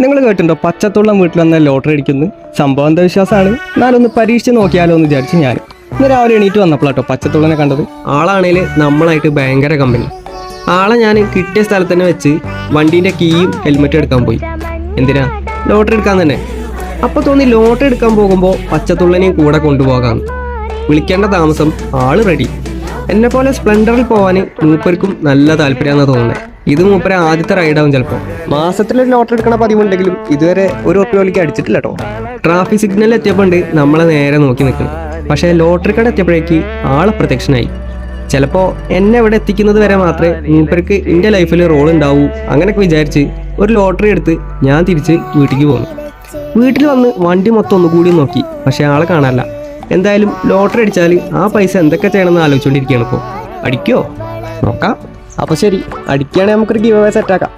നിങ്ങൾ കേട്ടിട്ടുണ്ടോ പച്ചത്തുള്ളം വീട്ടിൽ വന്ന ലോട്ടറി അടിക്കുന്നു? സംഭവം എന്താ വിശ്വാസമാണ്. എന്നാലൊന്ന് പരീക്ഷിച്ച് നോക്കിയാലോ എന്ന് വിചാരിച്ച് ഞാൻ ഇന്ന് രാവിലെ എണീറ്റ് വന്നപ്പോഴാട്ടോ പച്ചത്തുള്ളനെ കണ്ടത്. ആളാണേൽ നമ്മളായിട്ട് ഭയങ്കര കമ്പനി. ആളെ ഞാൻ കിട്ടിയ സ്ഥലത്ത് തന്നെ വെച്ച് വണ്ടീൻ്റെ കീയും ഹെൽമെറ്റും എടുക്കാൻ പോയി. എന്തിനാ? ലോട്ടറി എടുക്കാൻ തന്നെ. അപ്പോൾ തോന്നി ലോട്ടറി എടുക്കാൻ പോകുമ്പോൾ പച്ചത്തുള്ളനെയും കൂടെ കൊണ്ടുപോകാമെന്ന്. വിളിക്കേണ്ട താമസം ആള് റെഡി. എന്നെ പോലെ സ്പ്ലെൻഡറിൽ പോകാൻ മൂപ്പർക്കും നല്ല താല്പര്യമാണെന്ന് തോന്നുന്നത്. ഇത് മൂപ്പര ആദ്യത്തെ റൈഡാവും ചിലപ്പോൾ. മാസത്തിലൊരു ലോട്ടറി എടുക്കണ പതിവുണ്ടെങ്കിലും ഇതുവരെ ഒരു ഒട്ടുകളിക്ക് അടിച്ചിട്ടില്ല കേട്ടോ. ട്രാഫിക് സിഗ്നലിൽ എത്തിയപ്പോണ്ട് നമ്മളെ നേരെ നോക്കി നിൽക്കണം. പക്ഷേ ലോട്ടറി കട എത്തിയപ്പോഴേക്ക് ആളെ പ്രത്യക്ഷനായി. ചിലപ്പോൾ എന്നെ ഇവിടെ എത്തിക്കുന്നത് വരെ മാത്രമേ മൂപ്പർക്ക് എൻ്റെ ലൈഫിൽ റോൾ ഉണ്ടാവൂ. അങ്ങനെയൊക്കെ വിചാരിച്ച് ഒരു ലോട്ടറി എടുത്ത് ഞാൻ തിരിച്ച് വീട്ടിലേക്ക് പോന്നു. വീട്ടിൽ വന്ന് വണ്ടി മൊത്തം ഒന്നുകൂടി നോക്കി, പക്ഷേ ആളെ കാണാനില്ല. എന്തായാലും ലോട്ടറി അടിച്ചാൽ ആ പൈസ എന്തൊക്കെ ചെയ്യണമെന്ന് ആലോചിച്ചുകൊണ്ടിരിക്കുകയാണ് ഇപ്പോൾ. അടിക്കോ നോക്കാം. അപ്പോൾ ശരി, അടിക്കുകയാണെങ്കിൽ നമുക്കൊരു ഗീവ് അവേ സെറ്റാക്കാം.